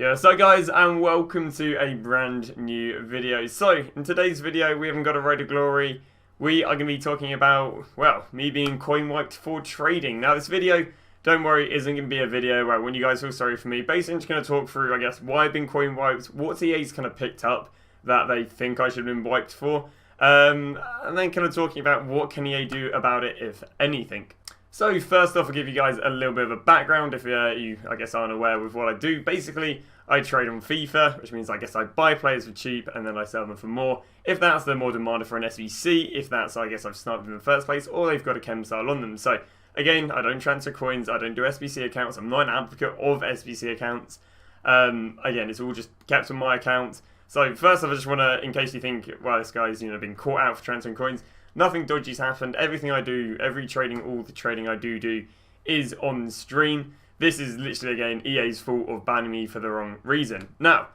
Yeah, so guys, and welcome to a brand new video. So, in today's video, we haven't got a road to glory. We are going to be talking about, well, me being coin wiped for trading. Now, this video, don't worry, isn't going to be a video where when you guys feel sorry for me. Basically, I'm just going to talk through, I guess, why I've been coin wiped, what EA's kind of picked up that they think I should have been wiped for, and then kind of talking about what can EA do about it, if anything. So first off, I'll give you guys a little bit of a background if you, I guess, aren't aware with what I do. Basically, I trade on Fifa, which means I guess I buy players for cheap and then I sell them for more. If that's the more demanded for an SBC, if that's, I guess, I've sniped them in the first place, or they've got a chem style on them. So again, I don't transfer coins, I don't do SBC accounts, I'm not an advocate of SBC accounts. Again, it's all just kept on my account. So first off, I just want to, in case you think, well, this guy's, been caught out for transferring coins, nothing dodgy's happened. Everything I do, all the trading I do is on stream. This is literally, again, EA's fault of banning me for the wrong reason. Now,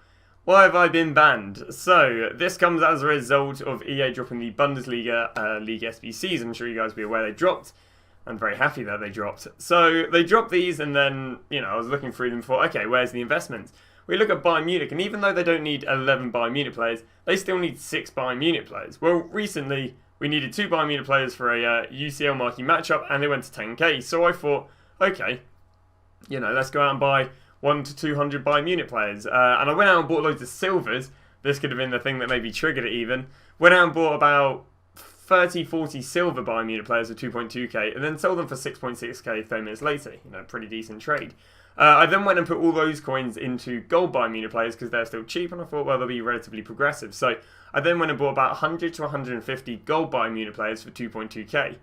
why have I been banned? So, this comes as a result of EA dropping the Bundesliga League SBCs. I'm sure you guys will be aware they dropped. I'm very happy that they dropped. So, they dropped these and then, I was looking through them for, okay, where's the investment? We look at Bayern Munich, and even though they don't need 11 Bayern Munich players, they still need 6 Bayern Munich players. Well, recently, we needed 2 Bayern Munich players for a UCL marquee matchup, and they went to 10k. So I thought, okay, let's go out and buy 100 to 200 Bayern Munich players. And I went out and bought loads of silvers. This could have been the thing that maybe triggered it even. Went out and bought about 30, 40 silver Bayern Munich players for 2.2k, and then sold them for 6.6k 30 minutes later. Pretty decent trade. I then went and put all those coins into gold Bayern Munich players because they're still cheap, and I thought, well, they'll be relatively progressive. So I then went and bought about 100 to 150 gold Bayern Munich players for 2.2k.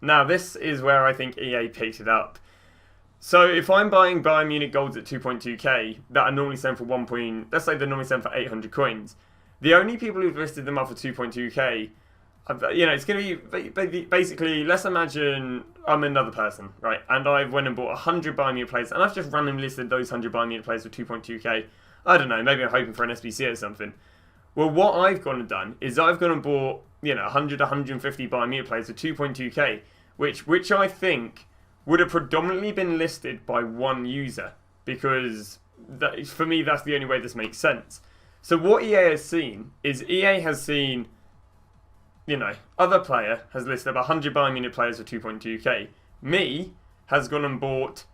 Now, this is where I think EA picked it up. So if I'm buying Bayern Munich golds at 2.2k that are normally selling for let's say they're normally selling for 800 coins, the only people who've listed them up for 2.2k, it's going to be basically, let's imagine I'm another person, right? And I went and bought 100 Bayern Munich players, and I've just randomly listed those 100 Bayern Munich players for 2.2k. I don't know, maybe I'm hoping for an SBC or something. Well, what I've gone and done is I've gone and bought, 100 to 150 Bayern Munich players for 2.2k, which I think would have predominantly been listed by one user, because for me, that's the only way this makes sense. So what EA has seen is other player has listed up 100 Bayern Munich players for 2.2k. Me has gone and bought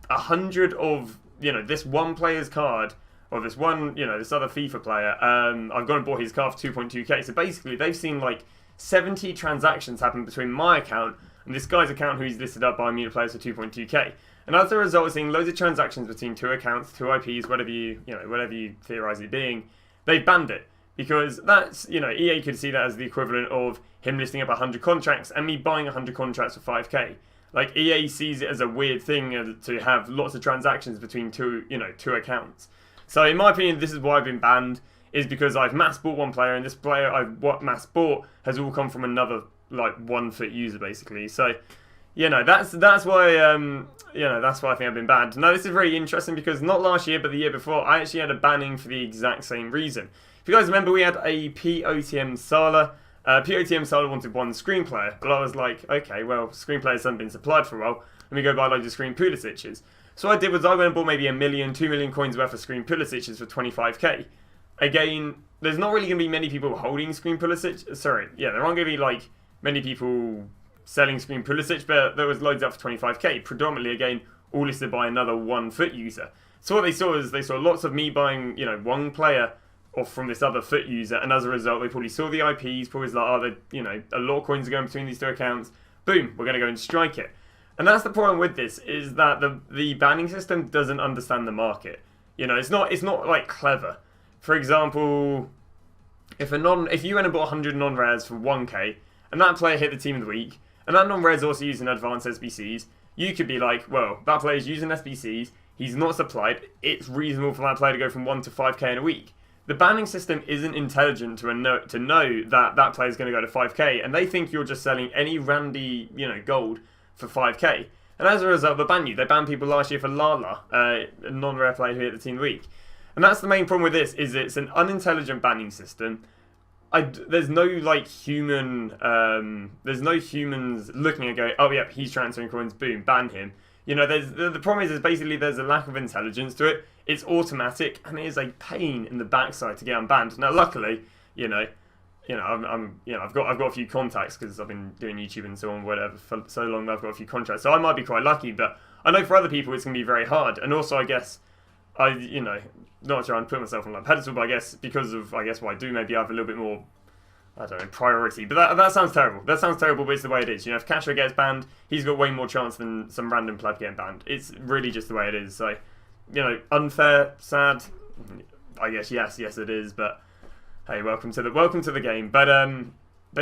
100 of, this one player's card, or this one, this other FIFA player. I've gone and bought his card for 2.2k. So basically, they've seen like 70 transactions happen between my account and this guy's account who's listed up Bayern Munich players for 2.2k. And as a result of seeing loads of transactions between 2 accounts, 2 IPs, whatever you theorize it being, they've banned it. Because that's, EA could see that as the equivalent of him listing up 100 contracts and me buying 100 contracts for 5k. Like, EA sees it as a weird thing to have lots of transactions between two accounts. So in my opinion, this is why I've been banned, is because I've mass bought one player, and this player I've mass bought has all come from another, 1 foot user, basically. So, that's why, that's why I think I've been banned. Now, this is very interesting because not last year, but the year before, I actually had a banning for the exact same reason. If you guys remember, we had a POTM Sala. POTM Sala wanted 1 screen player, but I was like, okay, well, screen players haven't been supplied for a while. Let me go buy loads of screen Pulisic's. So what I did was I went and bought maybe 1 million, 2 million coins worth of screen Pulisic's for 25k. Again, there's not really going to be many people holding screen Pulisic. Sorry, yeah, there aren't going to be many people selling screen Pulisic, but there was loads up for 25k. Predominantly, again, all listed by another 1 foot user. So what they saw is they saw lots of me buying, 1 player off from this other foot user, and as a result, they probably saw the IPs, probably was like, a lot of coins are going between these 2 accounts. Boom, we're going to go and strike it. And that's the problem with this, is that the banning system doesn't understand the market. It's not clever. For example, if you went and bought 100 non-rares for 1k, and that player hit the team of the week, and that non-rare is also using advanced SBCs, you could be like, well, that player's using SBCs, he's not supplied, it's reasonable for that player to go from 1 to 5k in a week. The banning system isn't intelligent to know that that player's going to go to 5k, and they think you're just selling any randy, gold for 5k. And as a result, they ban you. They banned people last year for Lala, a non-rare player who hit the team of the week. And that's the main problem with this, is it's an unintelligent banning system. There's no human, there's no humans looking and going, oh yeah, he's transferring coins, boom, ban him. You know, the problem is basically there's a lack of intelligence to it. It's automatic, and it is a pain in the backside to get unbanned. Now, luckily, I've got a few contacts because I've been doing YouTube and so on, whatever, for so long that I've got a few contracts. So I might be quite lucky, but I know for other people it's going to be very hard. And also, I guess, not trying to put myself on a pedestal, but I guess because of, what I do, maybe I have a little bit more, I don't know, priority. But that sounds terrible. That sounds terrible, but it's the way it is. You know, if Castro gets banned, he's got way more chance than some random pleb getting banned. It's really just the way it is. So, you know, unfair, sad. I guess yes it is. But hey, welcome to the game. But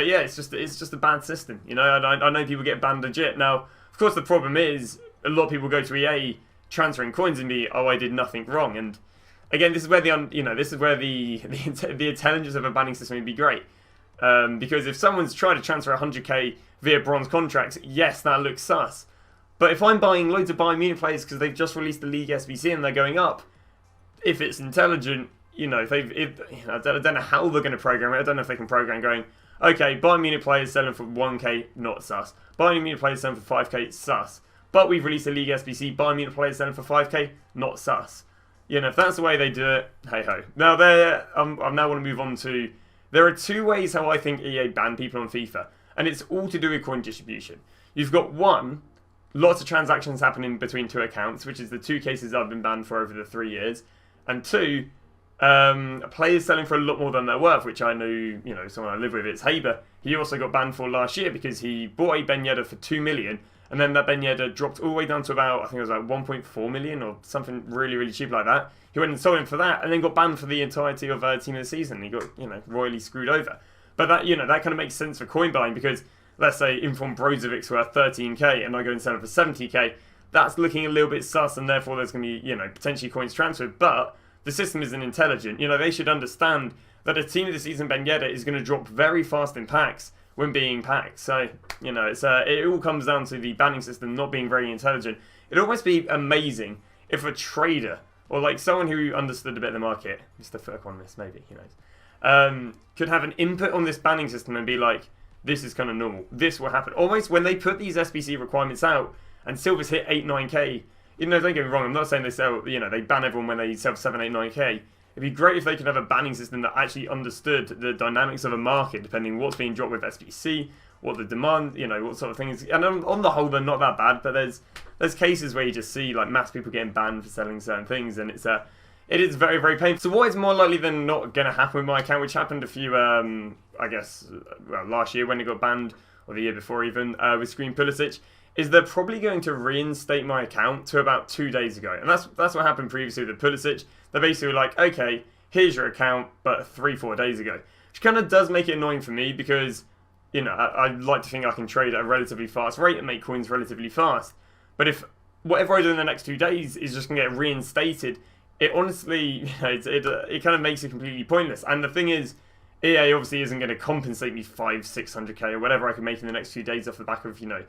yeah, it's just a bad system. You know, I know people get banned legit. Now, of course, the problem is a lot of people go to EA transferring coins and be, oh, I did nothing wrong. And again, this is where the intelligence of a banning system would be great. Because if someone's trying to transfer 100k via bronze contracts, yes, that looks sus. But if I'm buying loads of Bayern Munich players because they've just released the League SBC and they're going up, if it's intelligent, you know, I don't know how they're going to program it. I don't know if they can program going, okay, Bayern Munich players selling for 1k, not sus. Bayern Munich players selling for 5k, sus. But we've released a League SBC, Bayern Munich players selling for 5k, not sus. You know, if that's the way they do it, hey ho. Now, I now want to move on to, there are two ways how I think EA ban people on FIFA, and it's all to do with coin distribution. You've got one, lots of transactions happening between two accounts, which is the two cases I've been banned for over the 3 years, and two, players selling for a lot more than they're worth, which I know, you know, someone I live with, it's Haber. He also got banned for last year because he bought a Ben Yedder for 2 million, and then that Ben Yedder dropped all the way down to about, I think it was like 1.4 million or something really, really cheap like that. He went and sold him for that, and then got banned for the entirety of Team of the Season. He got, you know, royally screwed over. But that, you know, that kind of makes sense for coin buying because, let's say, Inform Brozovic's worth 13k, and I go and sell him for 70k. That's looking a little bit sus, and therefore there's going to be, you know, potentially coins transferred. But the system isn't intelligent. You know, they should understand that a Team of the Season Ben Yedder is going to drop very fast in packs when being packed. So, you know, it all comes down to the banning system not being very intelligent. It'd almost be amazing if a trader, or like someone who understood a bit of the market, Mr. Furk on this, maybe, who knows, could have an input on this banning system and be like, this is kind of normal. This will happen. Almost when they put these SBC requirements out and silvers hit 8, 9k, you know, don't get me wrong, I'm not saying they sell, you know, they ban everyone when they sell 7, 8, 9k. It'd be great if they could have a banning system that actually understood the dynamics of a market, depending what's being dropped with SBC, what the demand, you know, what sort of things. And on the whole, they're not that bad, but there's cases where you just see like mass people getting banned for selling certain things, and it is very, very painful. So what is more likely than not going to happen with my account, which happened a few, I guess, well, last year when it got banned, or the year before even, with Screen Pulisic, is they're probably going to reinstate my account to about 2 days ago. And that's what happened previously with the Pulisic. They're basically like, okay, here's your account, but 3-4 days ago. Which kind of does make it annoying for me because, you know, I like to think I can trade at a relatively fast rate and make coins relatively fast. But if whatever I do in the next 2 days is just going to get reinstated, it honestly, you know, it kind of makes it completely pointless. And the thing is, EA obviously isn't going to compensate me 500-600k or whatever I can make in the next few days off the back of, you know,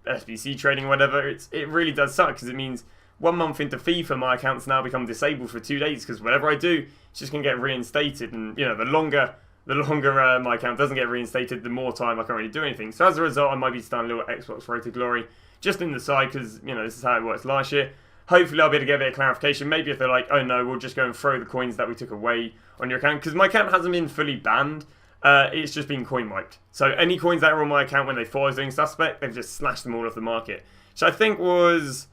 SBC trading or whatever. It really does suck because it means 1 month into FIFA my account's now become disabled for 2 days because whatever I do it's just going to get reinstated, and you know, the longer my account doesn't get reinstated, the more time I can't really do anything. So as a result, I might be starting a little Xbox Road to Glory just in the side because, you know, this is how it works last year. Hopefully I'll be able to get a bit of clarification. Maybe if they're like, oh no, we'll just go and throw the coins that we took away on your account, because my account hasn't been fully banned. It's just been coin wiped. So any coins that were on my account when they thought I was doing suspect, they've just slashed them all off the market. Which I think wasn't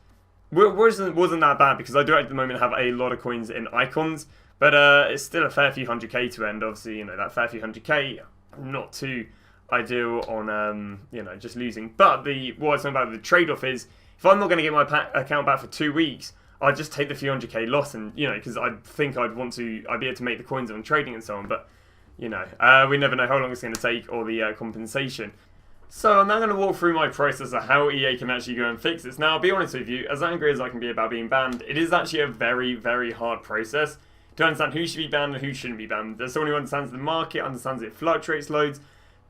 that bad because I do at the moment have a lot of coins in icons. But it's still a fair few 100k to end. Obviously, you know, that fair few 100k, not too ideal on, you know, just losing. But what I was talking about the trade-off is, if I'm not going to get my account back for 2 weeks, I'd just take the few 100k loss, and, you know, because I think I'd be able to make the coins on trading and so on. But, you know, we never know how long it's going to take or the compensation. So I'm now going to walk through my process of how EA can actually go and fix this. Now, I'll be honest with you, as angry as I can be about being banned, it is actually a very, very hard process to understand who should be banned and who shouldn't be banned. There's someone who understands the market, understands it fluctuates loads,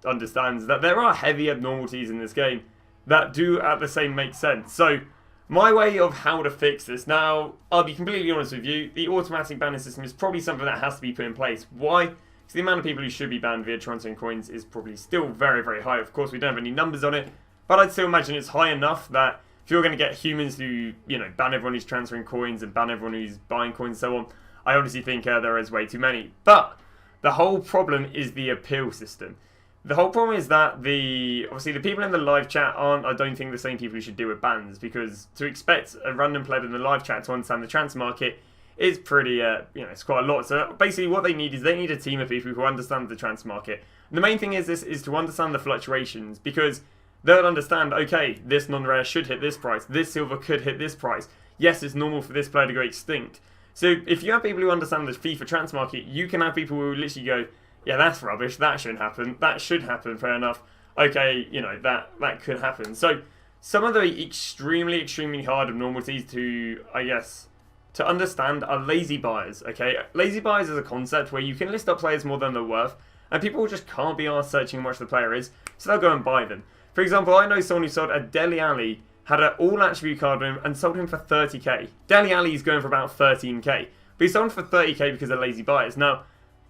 understands that there are heavy abnormalities in this game that do at the same make sense. So, my way of how to fix this, now, I'll be completely honest with you, the automatic banning system is probably something that has to be put in place. Why? Because the amount of people who should be banned via transferring coins is probably still very, very high. Of course, we don't have any numbers on it, but I'd still imagine it's high enough that if you're going to get humans who, you know, ban everyone who's transferring coins and ban everyone who's buying coins and so on, I honestly think there is way too many. But the whole problem is the appeal system. The whole problem is that obviously the people in the live chat aren't, I don't think, the same people who should deal with bans, because to expect a random player in the live chat to understand the transfer market is pretty, you know, it's quite a lot. So basically what they need is they need a team of people who understand the transfer market. And the main thing is to understand the fluctuations, because they'll understand, okay, this non-rare should hit this price, this silver could hit this price. Yes, it's normal for this player to go extinct. So if you have people who understand the FIFA transfer market, you can have people who literally go, yeah, that's rubbish, that shouldn't happen, that should happen, fair enough. Okay, you know, that could happen. So some of the extremely, extremely hard abnormalities to, I guess, to understand are lazy buyers, okay? Lazy buyers is a concept where you can list up players more than they're worth, and people just can't be arsed searching how much the player is, so they'll go and buy them. For example, I know someone who sold a Dele Alli, had an all-attribute card on him, and sold him for 30k. Dele Alli's going for about 13k, but he sold him for 30k because they're lazy buyers. Now,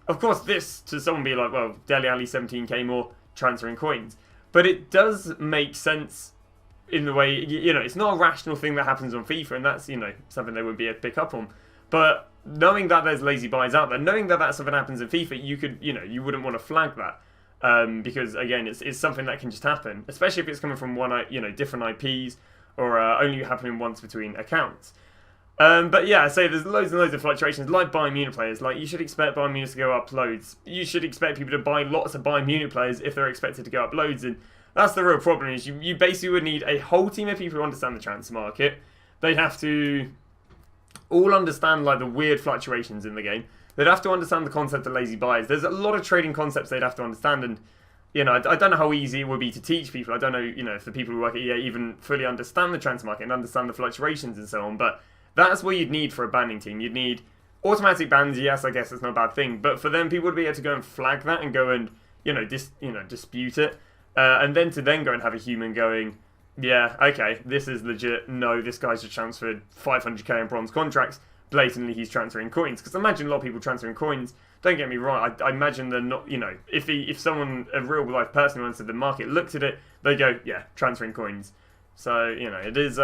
of course, this, to someone be like, well, Dele Alli 17k more, transferring coins. But it does make sense in the way, you know, it's not a rational thing that happens on FIFA, and that's, you know, something they would be able to pick up on. But knowing that there's lazy buys out there, knowing that something happens in FIFA, you could, you know, you wouldn't want to flag that. Because again, it's something that can just happen, especially if it's coming from different IPs, or only happening once between accounts. But yeah, I say there's loads and loads of fluctuations, like Bayern Munich players. Like, you should expect Bayern Munich to go up loads. You should expect people to buy lots of Bayern Munich players if they're expected to go up loads, and that's the real problem. Is you basically would need a whole team of people who understand the transfer market. They'd have to all understand like the weird fluctuations in the game. They'd have to understand the concept of lazy buyers. There's a lot of trading concepts they'd have to understand, and you know, I don't know how easy it would be to teach people. I don't know, you know, if the people who work at EA even fully understand the transfer market and understand the fluctuations and so on. But that's what you'd need for a banning team. You'd need automatic bans. Yes, I guess it's not a bad thing, but for them, people would be able to go and flag that and go and dispute it, and then go and have a human going, yeah, okay, this is legit. No, this guy's just transferred 500k in bronze contracts. Blatantly, he's transferring coins. Because imagine a lot of people transferring coins. Don't get me wrong. I imagine they're not. You know, if someone, a real life person who understood the market, looked at it, they go, yeah, transferring coins. So you know, it is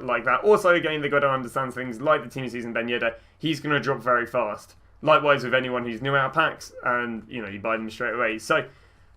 like that. Also, again, they got to understand things like the team season Ben Yedder. He's going to drop very fast. Likewise with anyone who's new out of packs, and you know, you buy them straight away. So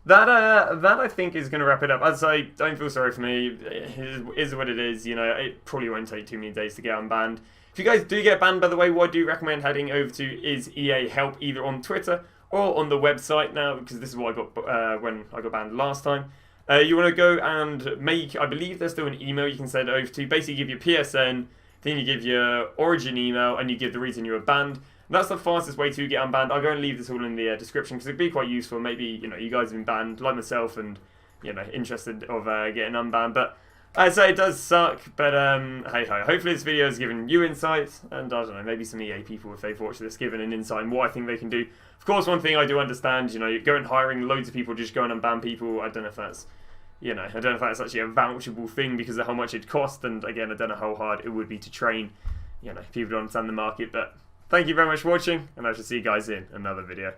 that I think is going to wrap it up. As I say, don't feel sorry for me. It is what it is. You know, it probably won't take too many days to get unbanned. If you guys do get banned, by the way, what I do recommend heading over to is EA.HELP, either on Twitter or on the website now, because this is what I got when I got banned last time. You want to go and make, I believe there's still an email you can send over to. Basically, give your PSN, then you give your origin email, and you give the reason you were banned. That's the fastest way to get unbanned. I'll go and leave this all in the description, because it'd be quite useful. Maybe, you know, you guys have been banned, like myself, and, you know, interested of getting unbanned. But I'd say it does suck, but hey ho. Hopefully this video has given you insights, and I don't know, maybe some EA people, if they've watched this, given an insight on what I think they can do. Of course, one thing I do understand, you know, you're going hiring loads of people, just going and ban people. I don't know if that's, you know, I don't know if that's actually a vouchable thing because of how much it cost, and again, I don't know how hard it would be to train, you know, people to understand the market. But thank you very much for watching, and I shall see you guys in another video.